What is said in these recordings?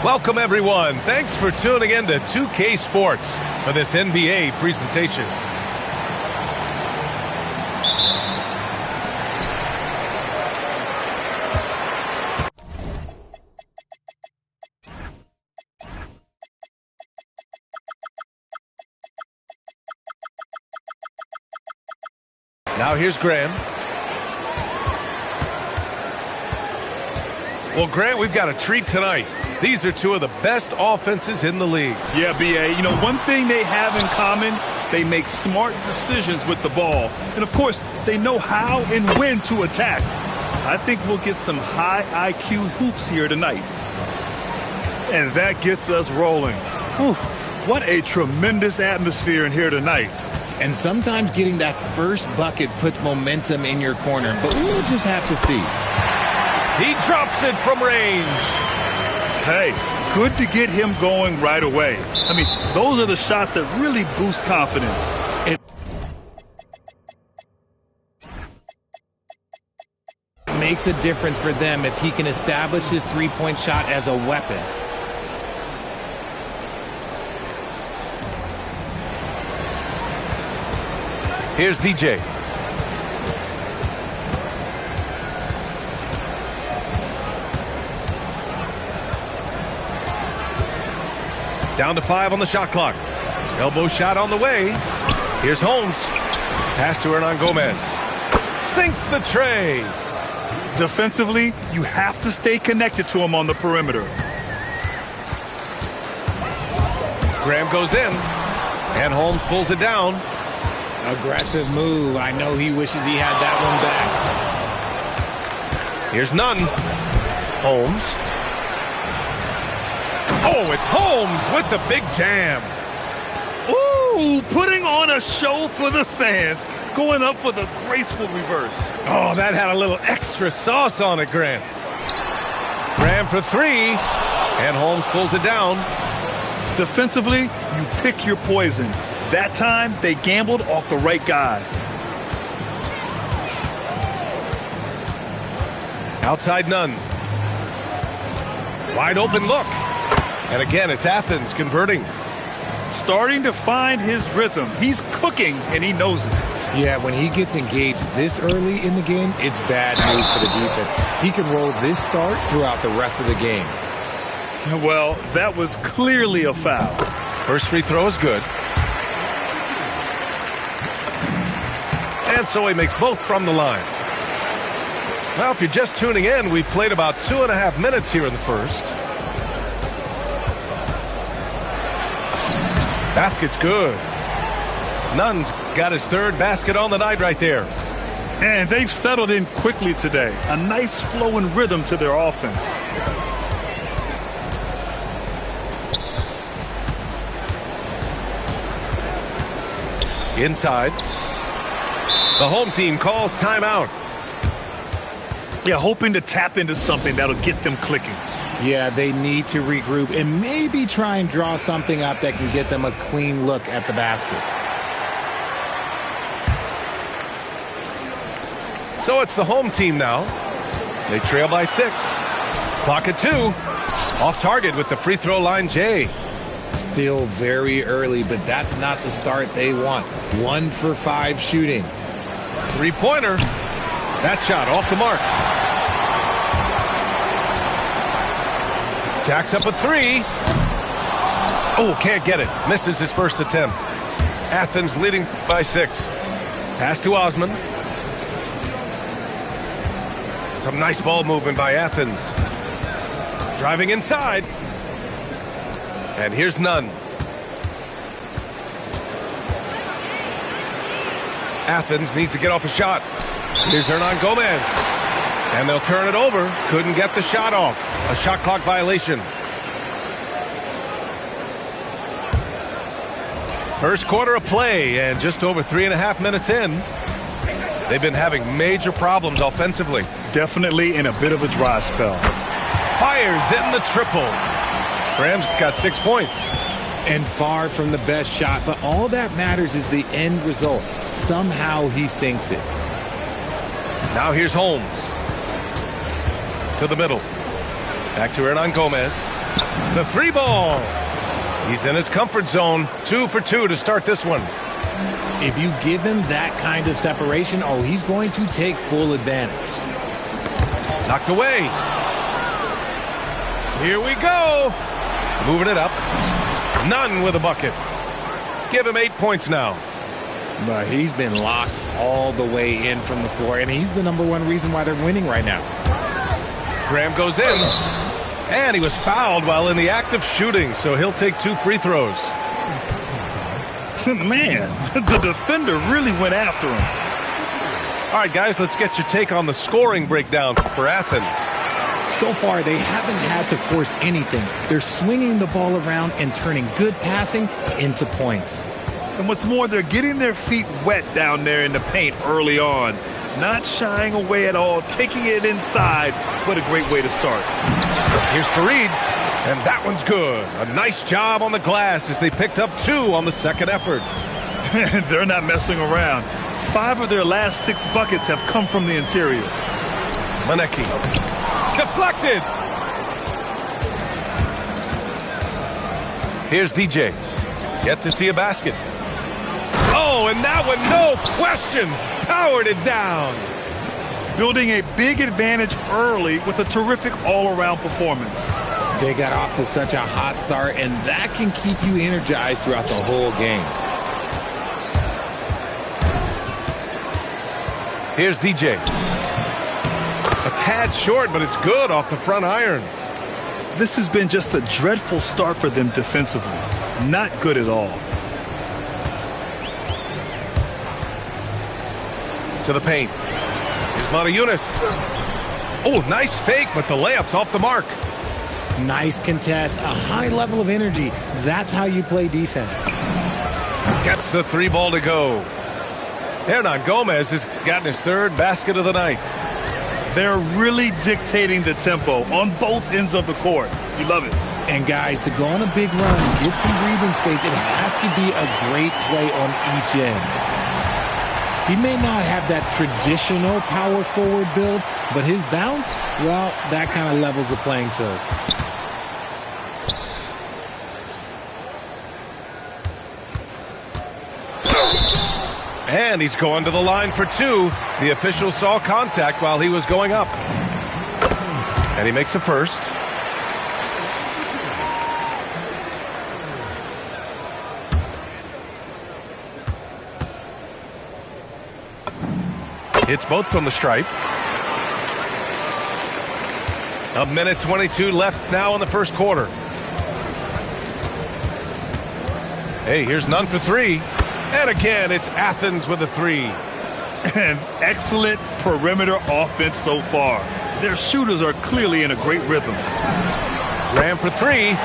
Welcome, everyone. Thanks for tuning in to 2K Sports for this NBA presentation. Now here's Graham. Well, Grant, we've got a treat tonight. These are two of the best offenses in the league. Yeah, B.A. You know, one thing they have in common, they make smart decisions with the ball. And, of course, they know how and when to attack. I think we'll get some high IQ hoops here tonight. And that gets us rolling. Whew, what a tremendous atmosphere in here tonight. And sometimes getting that first bucket puts momentum in your corner, but we'll just have to see. He drops it from range. Hey, good to get him going right away. I mean, those are the shots that really boost confidence. It makes a difference for them if he can establish his three-point shot as a weapon. Here's DJ. Down to 5 on the shot clock. Elbow shot on the way. Here's Holmes. Pass to Hernan Gomez. Sinks the tray. Defensively, you have to stay connected to him on the perimeter. Graham goes in. And Holmes pulls it down. Aggressive move. I know he wishes he had that one back. Here's Nunn. Holmes. Oh, it's Holmes with the big jam. Ooh, putting on a show for the fans. Going up for the graceful reverse. Oh, that had a little extra sauce on it, Graham. Graham for 3. And Holmes pulls it down. Defensively, you pick your poison. That time, they gambled off the right guy. Outside Nunn. Wide open look. And again, it's Athens converting. Starting to find his rhythm. He's cooking, and he knows it. Yeah, when he gets engaged this early in the game, it's bad news for the defense. He can roll this start throughout the rest of the game. Well, that was clearly a foul. First free throw is good. And so he makes both from the line. Well, if you're just tuning in, we've played about 2.5 minutes here in the first. Basket's good. Nunn's got his third basket on the night right there. And they've settled in quickly today. A nice flowing rhythm to their offense. Inside. The home team calls timeout. Yeah, hoping to tap into something that'll get them clicking. Yeah, they need to regroup and maybe try and draw something up that can get them a clean look at the basket. So it's the home team now. They trail by 6. Clock at 2. Off target with the free throw line, Jay. Still very early, but that's not the start they want. 1 for 5 shooting. Three-pointer. That shot off the mark. Jacks up a 3. Oh, can't get it. Misses his first attempt. Athens leading by 6. Pass to Osman. Some nice ball movement by Athens. Driving inside. And here's Nunn. Athens needs to get off a shot. Here's Hernan Gomez. And they'll turn it over. Couldn't get the shot off. A shot clock violation. First quarter of play and just over 3.5 minutes in. They've been having major problems offensively. Definitely in a bit of a dry spell. Fires in the triple. Graham's got 6 points. And far from the best shot, but all that matters is the end result. Somehow he sinks it. Now here's Holmes. To the middle. Back to Hernan Gomez. The three ball. He's in his comfort zone. 2 for 2 to start this one. If you give him that kind of separation, oh, he's going to take full advantage. Knocked away. Here we go. Moving it up. None with a bucket. Give him 8 points now. But he's been locked all the way in from the floor, and he's the #1 reason why they're winning right now. Graham goes in. And he was fouled while in the act of shooting, so he'll take 2 free throws. Man, the defender really went after him. All right, guys, let's get your take on the scoring breakdown for Athens. So far, they haven't had to force anything. They're swinging the ball around and turning good passing into points. And what's more, they're getting their feet wet down there in the paint early on. Not shying away at all, taking it inside. What a great way to start. Here's Fareed, and that one's good. A nice job on the glass as they picked up 2 on the second effort. They're not messing around. 5 of their last 6 buckets have come from the interior. Manecki. Deflected. Here's DJ. Yet to see a basket. Oh, and that one, no question, powered it down. Building a big advantage early with a terrific all-around performance. They got off to such a hot start, and that can keep you energized throughout the whole game. Here's DJ. A tad short, but it's good off the front iron. This has been just a dreadful start for them defensively. Not good at all. To the paint. Here's Motiejunas. Oh, nice fake, but the layup's off the mark. Nice contest, a high level of energy. That's how you play defense. Gets the 3 ball to go. Hernan Gomez has gotten his 3rd basket of the night. They're really dictating the tempo on both ends of the court. You love it. And guys, to go on a big run, get some breathing space, it has to be a great play on each end. He may not have that traditional power forward build, but his bounce, well, that kind of levels the playing field. And he's going to the line for 2. The official saw contact while he was going up. And he makes a first. Hits both from the stripe. 1:22 left now in the first quarter. Hey, here's none for 3. And again, it's Athens with a 3. And excellent perimeter offense so far. Their shooters are clearly in a great rhythm. Graham for 3.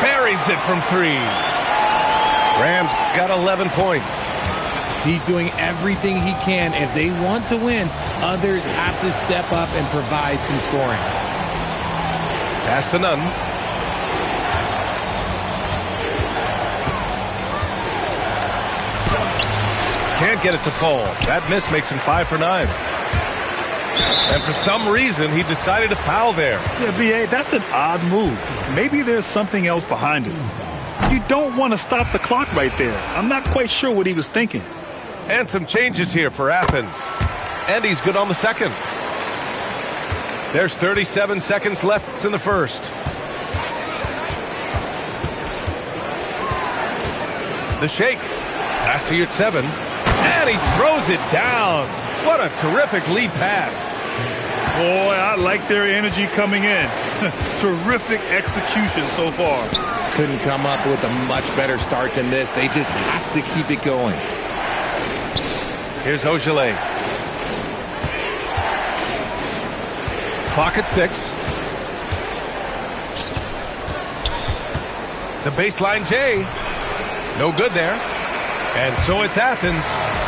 Buries it from 3. Graham's got 11 points. He's doing everything he can. If they want to win, others have to step up and provide some scoring. Pass to Nunn. Can't get it to fall. That miss makes him 5 for 9. And for some reason, he decided to foul there. Yeah, B.A., that's an odd move. Maybe there's something else behind it. You don't want to stop the clock right there. I'm not quite sure what he was thinking. And some changes here for Athens. And he's good on the second. There's 37 seconds left in the first. The shake. Pass to Yurtseven. And he throws it down. What a terrific lead pass. Boy, I like their energy coming in. Terrific execution so far. Couldn't come up with a much better start than this. They just have to keep it going. Here's Ogilvy. Clock at 6. The baseline J. No good there. And so it's Athens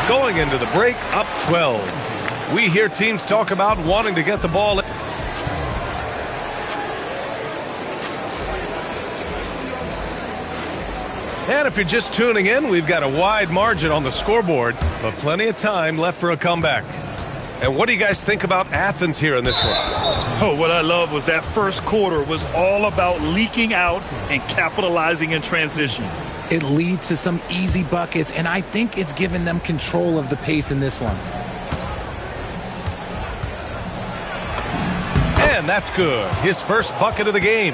going into the break up 12. We hear teams talk about wanting to get the ball. And if you're just tuning in, we've got a wide margin on the scoreboard, but plenty of time left for a comeback. And what do you guys think about Athens here in this one? Oh, what I love was that first quarter was all about leaking out and capitalizing in transition. It leads to some easy buckets, and I think it's given them control of the pace in this one. And that's good. His first bucket of the game.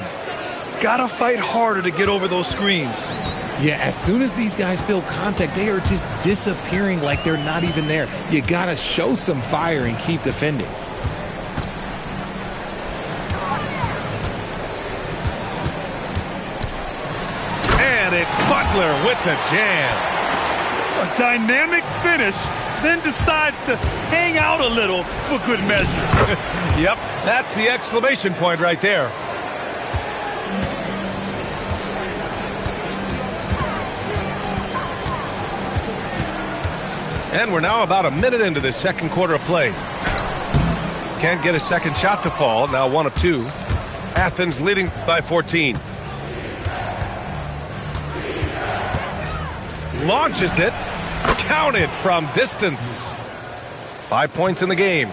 Gotta fight harder to get over those screens. Yeah, as soon as these guys feel contact, they are just disappearing like they're not even there. You gotta show some fire and keep defending. And it's Butler with the jam. A dynamic finish, then decides to hang out a little for good measure. Yep, that's the exclamation point right there. And we're now about a minute into this second quarter of play. Can't get a second shot to fall. Now 1 of 2. Athens leading by 14. Launches it. Counted from distance. 5 points in the game.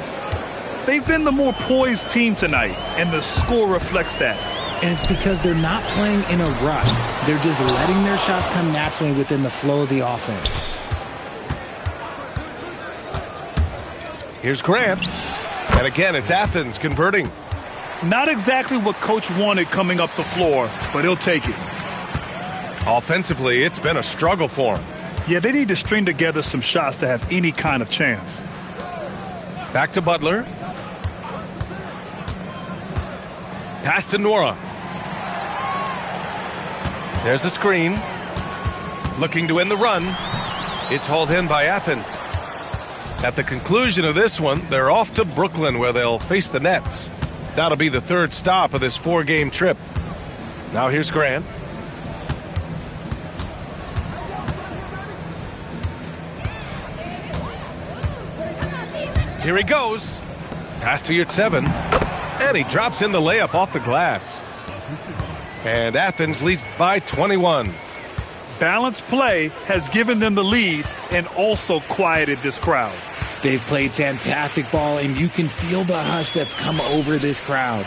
They've been the more poised team tonight, and the score reflects that. And it's because they're not playing in a rush. They're just letting their shots come naturally within the flow of the offense. Here's Grant. And again, it's Athens converting. Not exactly what Coach wanted coming up the floor, but he'll take it. Offensively, it's been a struggle for him. Yeah, they need to string together some shots to have any kind of chance. Back to Butler. Pass to Nora. There's a screen. Looking to end the run. It's hauled in by Athens. At the conclusion of this one, they're off to Brooklyn where they'll face the Nets. That'll be the third stop of this 4-game trip. Now here's Grant. Here he goes. Pass to Yurtseven. And he drops in the layup off the glass. And Athens leads by 21. Balanced play has given them the lead and also quieted this crowd. They've played fantastic ball, and you can feel the hush that's come over this crowd.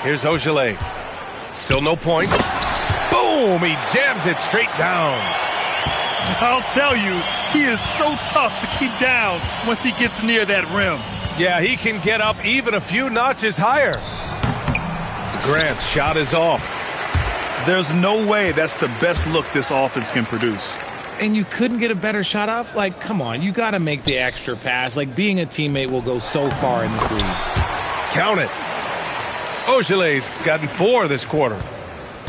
Here's Ogilvy. Still no points. Boom! He jams it straight down. I'll tell you, he is so tough to keep down once he gets near that rim. Yeah, he can get up even a few notches higher. Grant's shot is off. There's no way that's the best look this offense can produce. And you couldn't get a better shot off? Like, come on, you got to make the extra pass. Like, being a teammate will go so far in this league. Count it. Ogilvy's gotten 4 this quarter.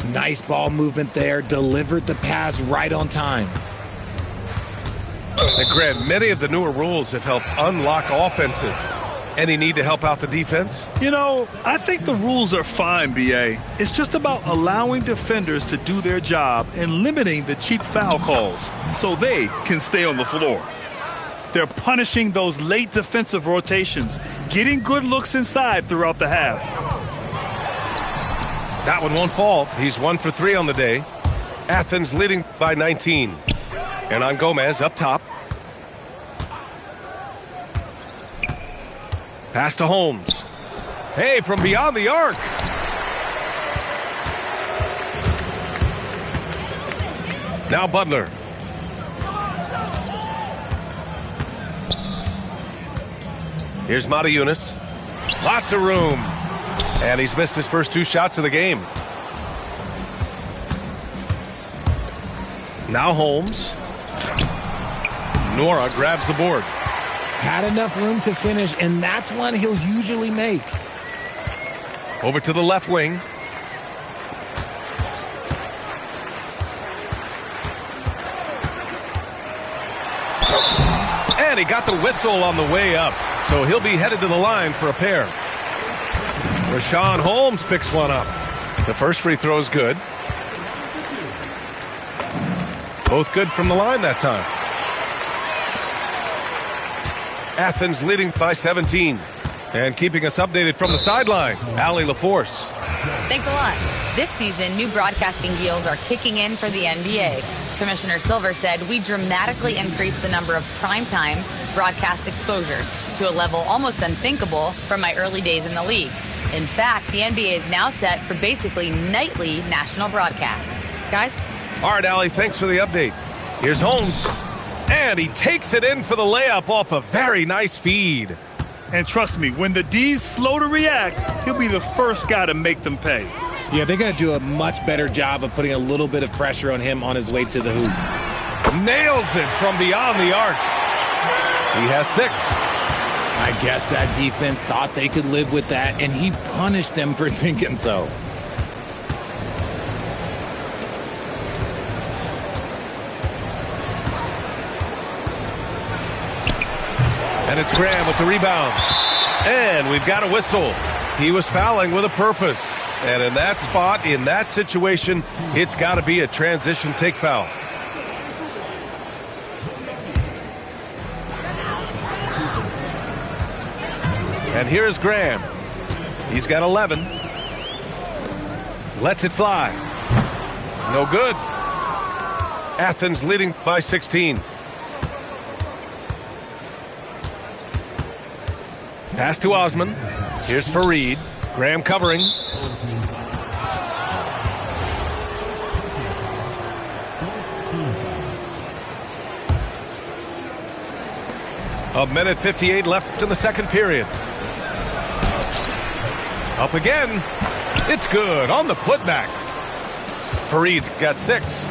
Nice ball movement there. Delivered the pass right on time. And Grant, many of the newer rules have helped unlock offenses. Any need to help out the defense? You know, I think the rules are fine, B.A. It's just about allowing defenders to do their job and limiting the cheap foul calls so they can stay on the floor. They're punishing those late defensive rotations, getting good looks inside throughout the half. That one won't fall. He's 1 for 3 on the day. Athens leading by 19. And on Gomez up top. Pass to Holmes. Hey, from beyond the arc. Now Butler. Here's Mata-Yunus. Lots of room. And he's missed his first 2 shots of the game. Now Holmes. Nora grabs the board. Had enough room to finish, and that's one he'll usually make. Over to the left wing. And he got the whistle on the way up, so he'll be headed to the line for a pair. Rashawn Holmes picks one up. The first free throw is good. Both good from the line that time. Athens leading by 17. And keeping us updated from the sideline, Allie LaForce. Thanks a lot. This season, new broadcasting deals are kicking in for the NBA. Commissioner Silver said we dramatically increased the number of primetime broadcast exposures to a level almost unthinkable from my early days in the league. In fact, the NBA is now set for basically nightly national broadcasts. Guys? All right, Allie, thanks for the update. Here's Holmes. And he takes it in for the layup off a very nice feed. And trust me, when the D's slow to react, he'll be the first guy to make them pay. Yeah, they're going to do a much better job of putting a little bit of pressure on him on his way to the hoop. Nails it from beyond the arc. He has 6. I guess that defense thought they could live with that, and he punished them for thinking so. And it's Graham with the rebound. And we've got a whistle. He was fouling with a purpose. And in that spot, in that situation, it's got to be a transition take foul. And here's Graham. He's got 11. Lets it fly. No good. Athens leading by 16. Pass to Osman. Here's Fareed. Graham covering. A minute 58 left in the second period. Up again. It's good on the putback. Fareed's got 6.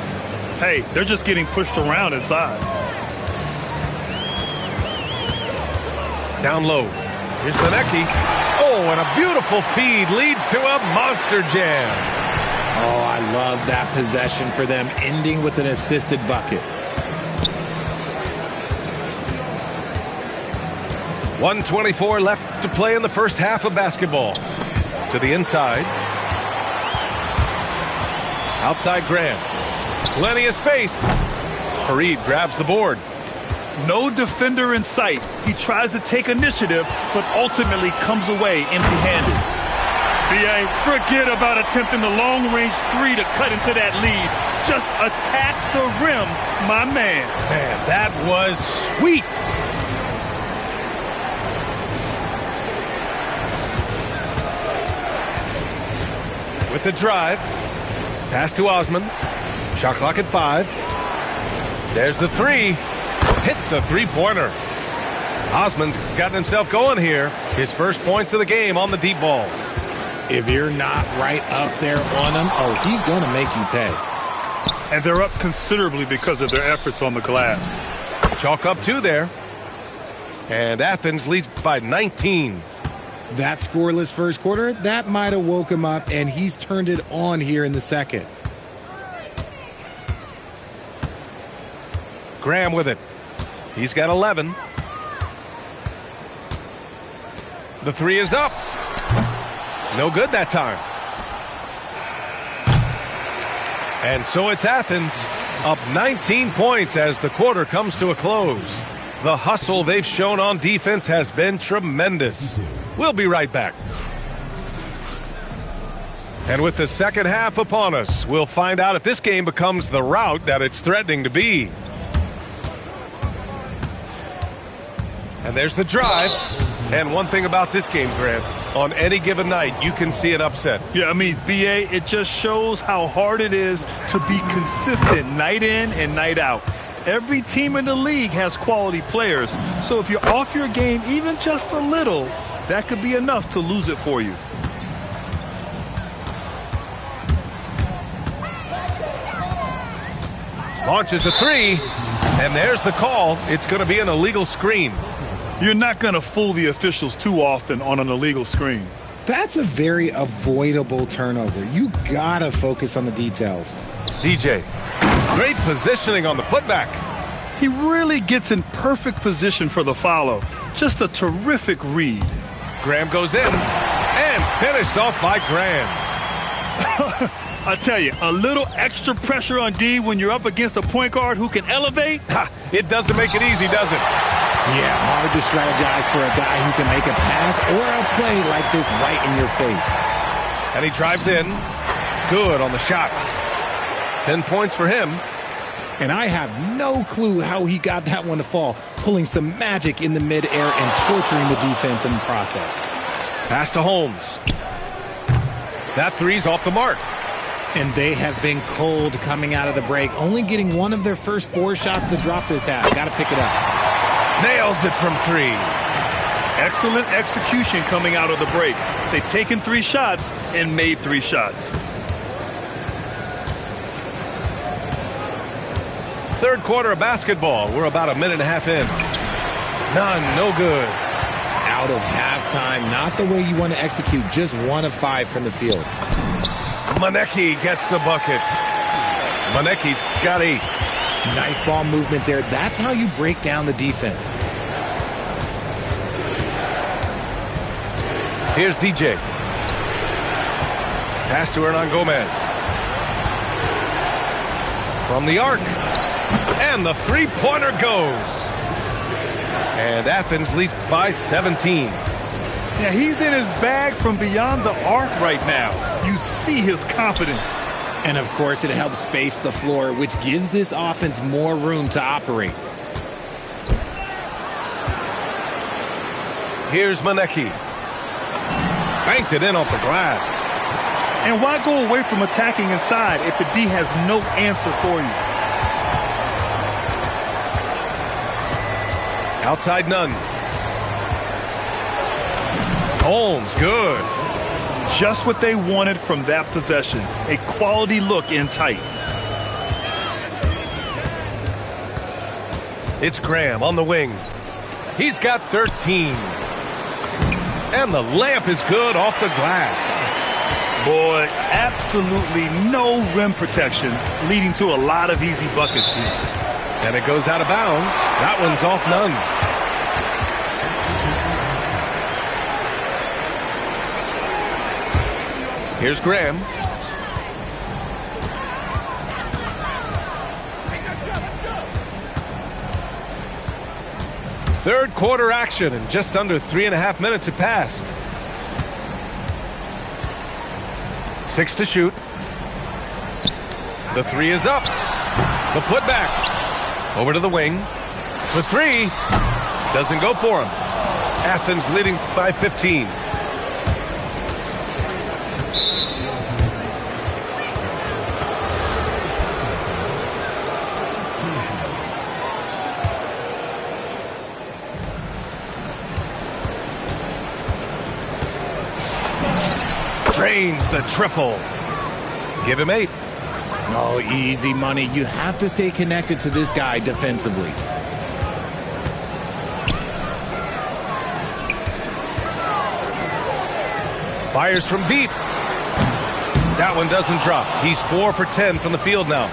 Hey, they're just getting pushed around inside. Down low. Here's Lenecki. Oh, and a beautiful feed leads to a monster jam. Oh, I love that possession for them, ending with an assisted bucket. 1:24 left to play in the first half of basketball. To the inside. Outside Graham. Plenty of space. Fareed grabs the board. No defender in sight. He tries to take initiative, but ultimately comes away empty-handed. BA, forget about attempting the long-range 3 to cut into that lead. Just attack the rim, my man. Man, that was sweet. With the drive. Pass to Osman. Shot clock at 5. There's the 3. Hits a three-pointer. Osman's gotten himself going here. His first points of the game on the deep ball. If you're not right up there on him, oh, he's going to make you pay. And they're up considerably because of their efforts on the glass. Chalk up 2 there. And Athens leads by 19. That scoreless first quarter, that might have woke him up, and he's turned it on here in the second. Graham with it. He's got 11. The 3 is up. No good that time. And so it's Athens up 19 points as the quarter comes to a close. The hustle they've shown on defense has been tremendous. We'll be right back. And with the second half upon us, we'll find out if this game becomes the rout that it's threatening to be. And there's the drive. And one thing about this game, Grant, on any given night, you can see an upset. Yeah, I mean, BA, it just shows how hard it is to be consistent night in and night out. Every team in the league has quality players. So if you're off your game even just a little, that could be enough to lose it for you. Launches a 3, and there's the call. It's going to be an illegal screen. You're not going to fool the officials too often on an illegal screen. That's a very avoidable turnover. You got to focus on the details. DJ, great positioning on the putback. He really gets in perfect position for the follow. Just a terrific read. Graham goes in, and finished off by Graham. I tell you, a little extra pressure on D when you're up against a point guard who can elevate. It doesn't make it easy, does it? Yeah, hard to strategize for a guy who can make a pass or a play like this right in your face. And he drives in. Good on the shot. 10 points for him. And I have no clue how he got that one to fall, pulling some magic in the midair and torturing the defense in the process. Pass to Holmes. That three's off the mark. And they have been cold coming out of the break, only getting one of their first 4 shots to drop this half. Got to pick it up. Nails it from 3. Excellent execution coming out of the break. They've taken 3 shots and made 3 shots. Third quarter of basketball. We're about a minute and a half in. None, no good. Out of halftime, not the way you want to execute, just 1 of 5 from the field. Manecki gets the bucket. Manecki's got 8. Nice ball movement there. That's how you break down the defense. Here's DJ. Pass to Hernan Gomez. From the arc. And the three-pointer goes. And Athens leads by 17. Yeah, he's in his bag from beyond the arc right now. You see his confidence. And, of course, it helps space the floor, which gives this offense more room to operate. Here's Manecki. Banked it in off the glass. And why go away from attacking inside if the D has no answer for you? Outside none. Holmes, good. Just what they wanted from that possession. A quality look in tight. It's Graham on the wing. He's got 13. And the layup is good off the glass. Boy, absolutely no rim protection, leading to a lot of easy buckets here. And it goes out of bounds. That one's off none. Here's Graham. Third quarter action, and just under 3.5 minutes have passed. 6 to shoot. The 3 is up. The putback. Over to the wing. For 3. Doesn't go for him. Athens leading by 15. Drains the triple. Give him 8. Oh, easy money. You have to stay connected to this guy defensively. Fires from deep. That one doesn't drop. He's 4 for 10 from the field now.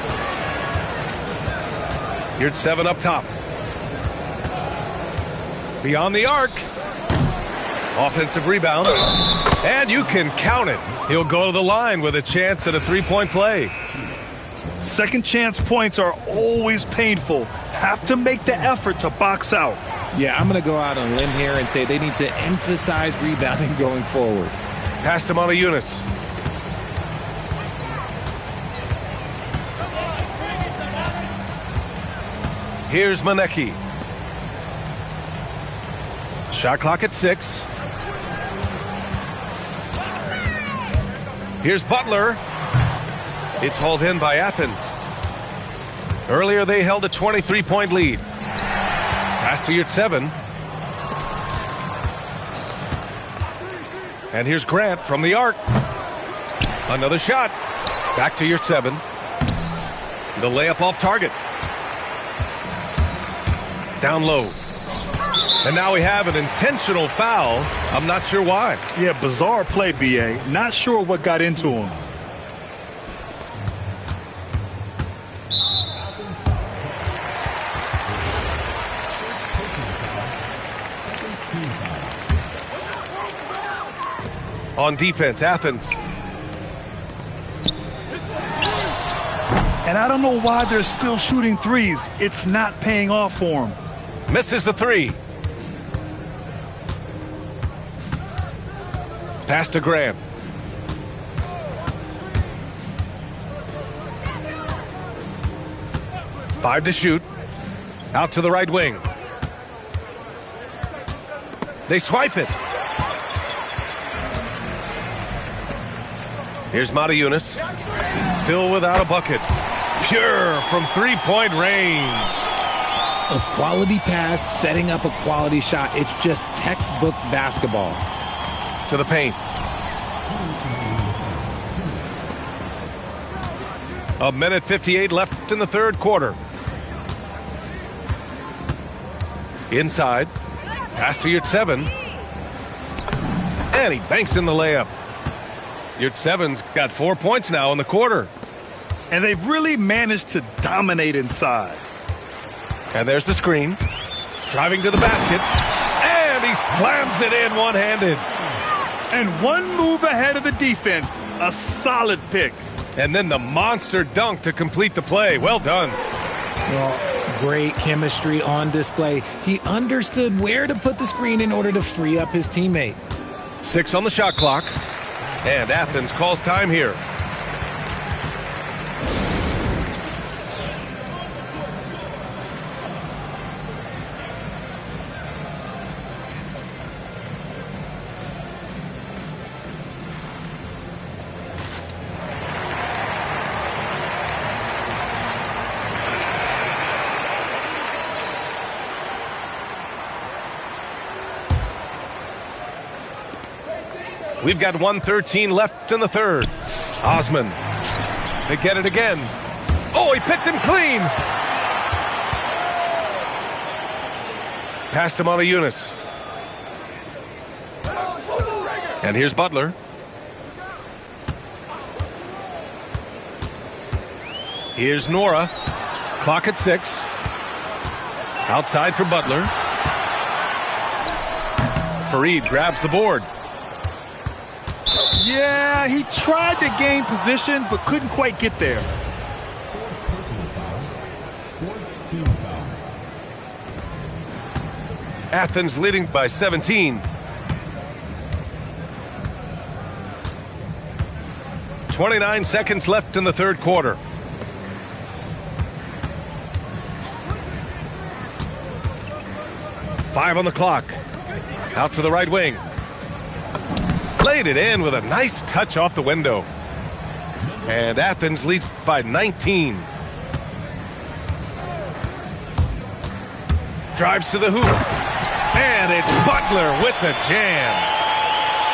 Here's 7 up top. Beyond the arc. Offensive rebound. And you can count it. He'll go to the line with a chance at a 3-point play. Second chance points are always painful. Have to make the effort to box out. Yeah, I'm going to go out on a limb here and say they need to emphasize rebounding going forward. Passed him on a Eunice. Here's Manecki. Shot clock at 6. Here's Butler. It's hauled in by Athens. Earlier they held a 23-point lead. Pass to your 7. And here's Grant from the arc. Another shot. Back to your 7. The layup off target. Down low. And now we have an intentional foul. I'm not sure why. Yeah, bizarre play, B.A. Not sure what got into him. On defense, Athens. And I don't know why they're still shooting threes. It's not paying off for them. Misses the 3. Pass to Graham. 5 to shoot. Out to the right wing. They swipe it. Here's Yunus. Still without a bucket. Pure from three-point range. A quality pass, setting up a quality shot. It's just textbook basketball. To the paint. A minute 58 left in the third quarter. Inside. Pass to Yurtseven. And he banks in the layup. Yurtseven's got 4 points now in the quarter. And they've really managed to dominate inside. And there's the screen. Driving to the basket. And he slams it in one-handed. And one move ahead of the defense. A solid pick. And then the monster dunk to complete the play. Well done. Well, great chemistry on display. He understood where to put the screen in order to free up his teammate. 6 on the shot clock. And Athens calls time here. We've got 1:13 left in the third. Osman. They get it again. Oh, he picked him clean. Passed him on to Yunus. And here's Butler. Here's Nora. Clock at 6. Outside for Butler. Fareed grabs the board. Yeah, he tried to gain position, but couldn't quite get there. Athens leading by 17. 29 seconds left in the third quarter. Five on the clock. Out to the right wing. Laid it in with a nice touch off the window. And Athens leads by 19. Drives to the hoop. And it's Butler with the jam.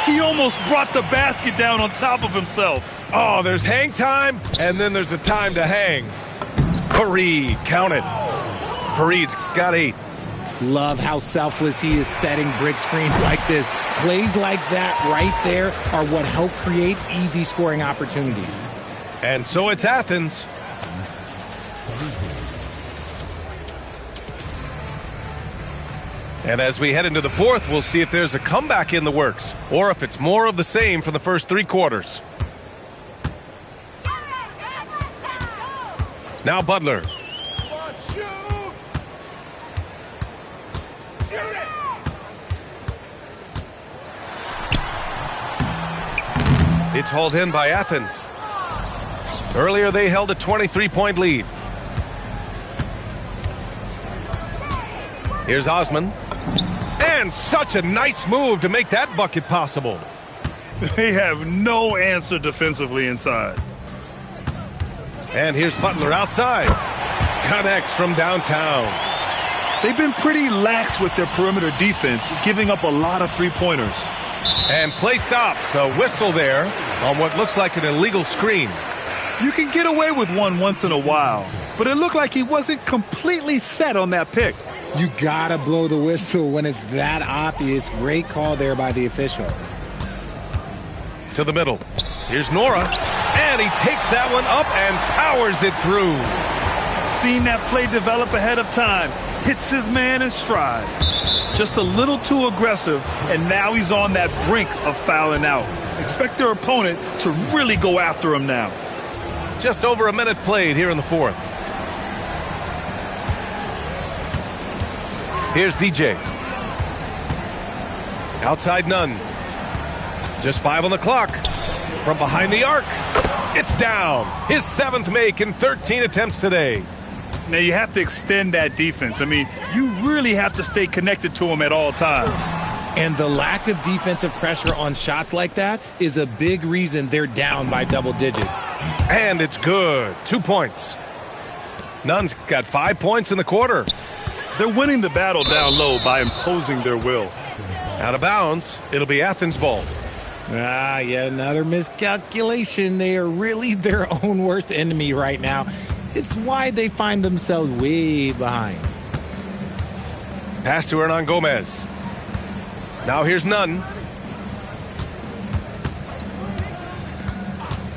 He almost brought the basket down on top of himself. Oh, there's hang time, and then there's a time to hang. Fareed, count it. Fareed's got 8. Love how selfless he is setting brick screens like this. Plays like that right there are what help create easy scoring opportunities. And so it's Athens. And as we head into the fourth, we'll see if there's a comeback in the works or if it's more of the same from the first 3 quarters. Now Butler. It's hauled in by Athens. Earlier they held a 23-point lead. Here's Osman. And such a nice move to make that bucket possible. They have no answer defensively inside. And here's Butler outside. Connects from downtown. They've been pretty lax with their perimeter defense, giving up a lot of three-pointers. And play stops. A whistle there on what looks like an illegal screen. You can get away with one once in a while, but it looked like he wasn't completely set on that pick. You gotta blow the whistle when it's that obvious. Great call there by the official. To the middle. Here's Nora. And he takes that one up and powers it through. Seen that play develop ahead of time. Hits his man in stride. Just a little too aggressive, and now he's on that brink of fouling out. Expect their opponent to really go after him now. Just over a minute played here in the fourth. Here's DJ. Outside none. Just 5 on the clock. From behind the arc. It's down. His 7th make in 13 attempts today. Now, you have to extend that defense. I mean, you really have to stay connected to them at all times. And the lack of defensive pressure on shots like that is a big reason they're down by double digits. And it's good. 2 points. Nunn's got 5 points in the quarter. They're winning the battle down low by imposing their will. Out of bounds. It'll be Athens ball. Yet another miscalculation. They are really their own worst enemy right now. It's why they find themselves way behind. Pass to Hernan Gomez. Now here's Nunn.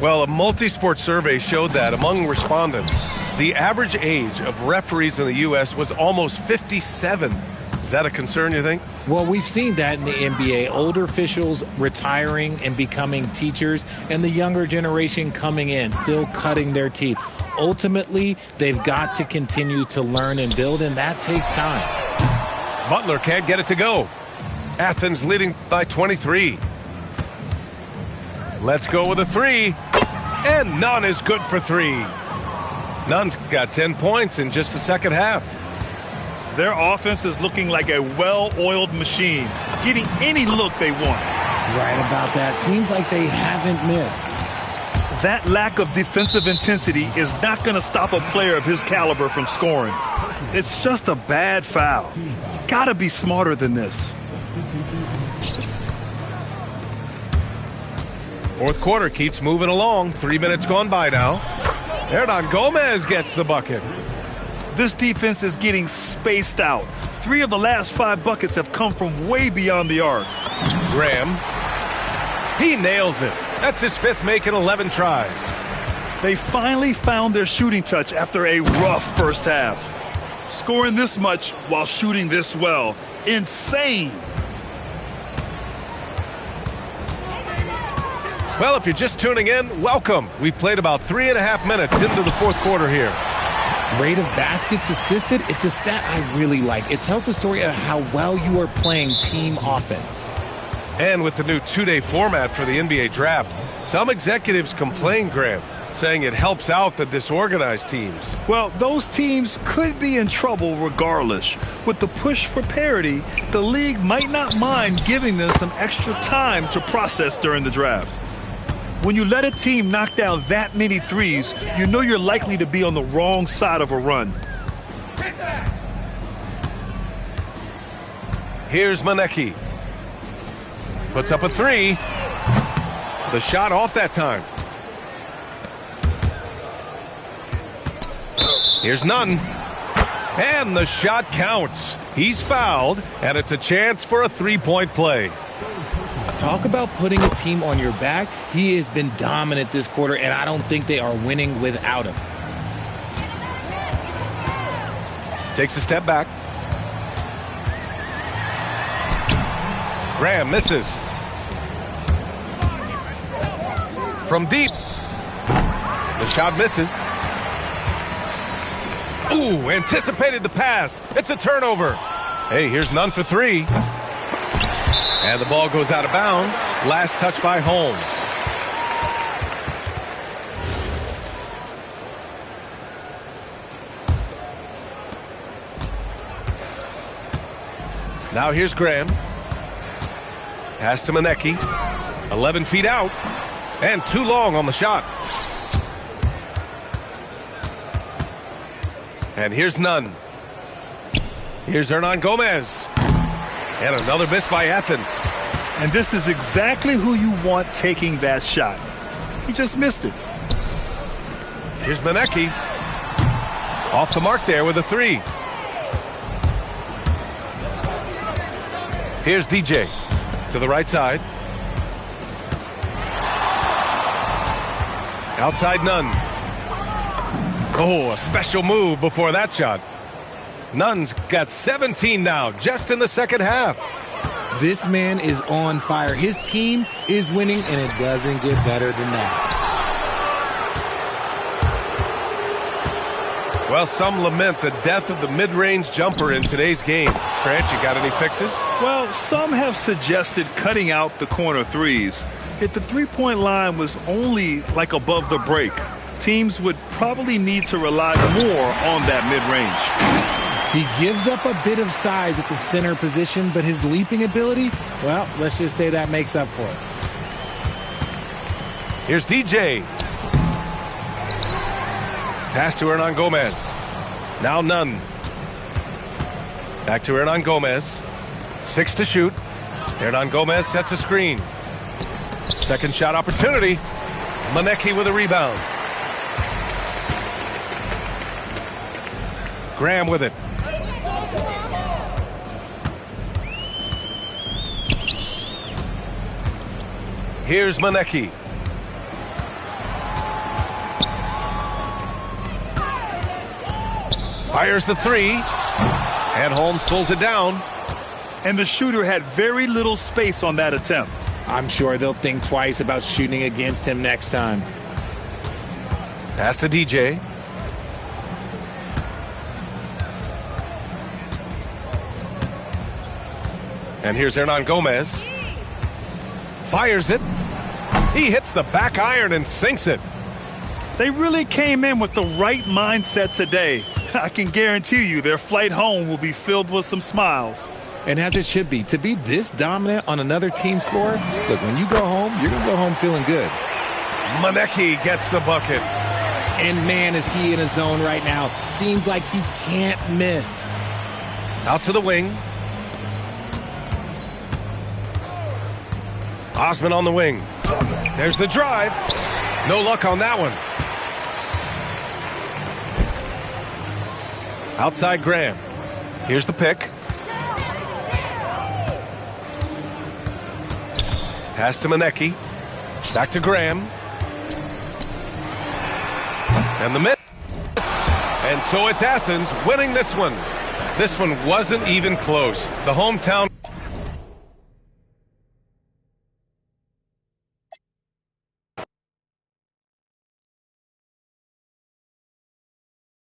Well, a multi-sport survey showed that among respondents, the average age of referees in the U.S. was almost 57. Is that a concern, you think? Well, we've seen that in the NBA. Older officials retiring and becoming teachers, and the younger generation coming in, still cutting their teeth. Ultimately, they've got to continue to learn and build, and that takes time. Butler can't get it to go. Athens leading by 23. Let's go with a three. And Nunn is good for three. Nunn's got 10 points in just the second half. Their offense is looking like a well-oiled machine, getting any look they want. Right about that. Seems like they haven't missed. That lack of defensive intensity is not going to stop a player of his caliber from scoring. It's just a bad foul. You got to be smarter than this. Fourth quarter keeps moving along. 3 minutes gone by now. Hernan Gomez gets the bucket. This defense is getting spaced out. 3 of the last 5 buckets have come from way beyond the arc. Graham. He nails it. That's his 5th make in 11 tries. They finally found their shooting touch after a rough first half. Scoring this much while shooting this well. Insane. Well, if you're just tuning in, welcome. We've played about 3.5 minutes into the fourth quarter here. Rate of baskets assisted, it's a stat I really like. It tells the story of how well you are playing team offense. And with the new 2-day format for the NBA draft, some executives complain, Graham, saying it helps out the disorganized teams. Well, those teams could be in trouble regardless. With the push for parity, the league might not mind giving them some extra time to process during the draft. When you let a team knock down that many threes, you know you're likely to be on the wrong side of a run. Here's Manecki. Puts up a three. The shot off that time. Here's Nunn. And the shot counts. He's fouled, and it's a chance for a three-point play. Talk about putting a team on your back. He has been dominant this quarter, and I don't think they are winning without him. Takes a step back. Graham misses. From deep. The shot misses. Ooh, anticipated the pass. It's a turnover. Hey, here's Nunn for three. And the ball goes out of bounds. Last touch by Holmes. Now here's Graham. Pass to Manecki. 11 feet out. And too long on the shot. And here's Nunn. Here's Hernan Gomez. And another miss by Athens. And this is exactly who you want taking that shot. He just missed it. Here's Manecki. Off the mark there with a three. Here's DJ to the right side. Outside Nunn. Oh, a special move before that shot. Nunn's got 17 now, just in the second half. This man is on fire. His team is winning, and it doesn't get better than that. Well, some lament the death of the mid-range jumper in today's game. Grant, you got any fixes? Well, some have suggested cutting out the corner threes. If the three-point line was only like above the break, Teams would probably need to rely more on that mid-range. He gives up a bit of size at the center position, but his leaping ability, well, let's just say that makes up for it. Here's DJ. Pass to Hernan Gomez. Now none. Back to Hernan Gomez. 6 to shoot. Hernan Gomez sets a screen. Second shot opportunity. Manecki with a rebound. Graham with it. Here's Manecki. Fires the three. And Holmes pulls it down. And the shooter had very little space on that attempt. I'm sure they'll think twice about shooting against him next time. Pass to DJ. And here's Hernan Gomez. Fires it. He hits the back iron and sinks it. They really came in with the right mindset today. I can guarantee you their flight home will be filled with some smiles. And as it should be, to be this dominant on another team's floor, look, when you go home, you're going to go home feeling good. Manecki gets the bucket. And man, is he in a zone right now. Seems like he can't miss. Out to the wing. Osman on the wing. There's the drive. No luck on that one. Outside Graham. Here's the pick. Pass to Manecki. Back to Graham. And the miss. And so it's Athens winning this one. This one wasn't even close. The hometown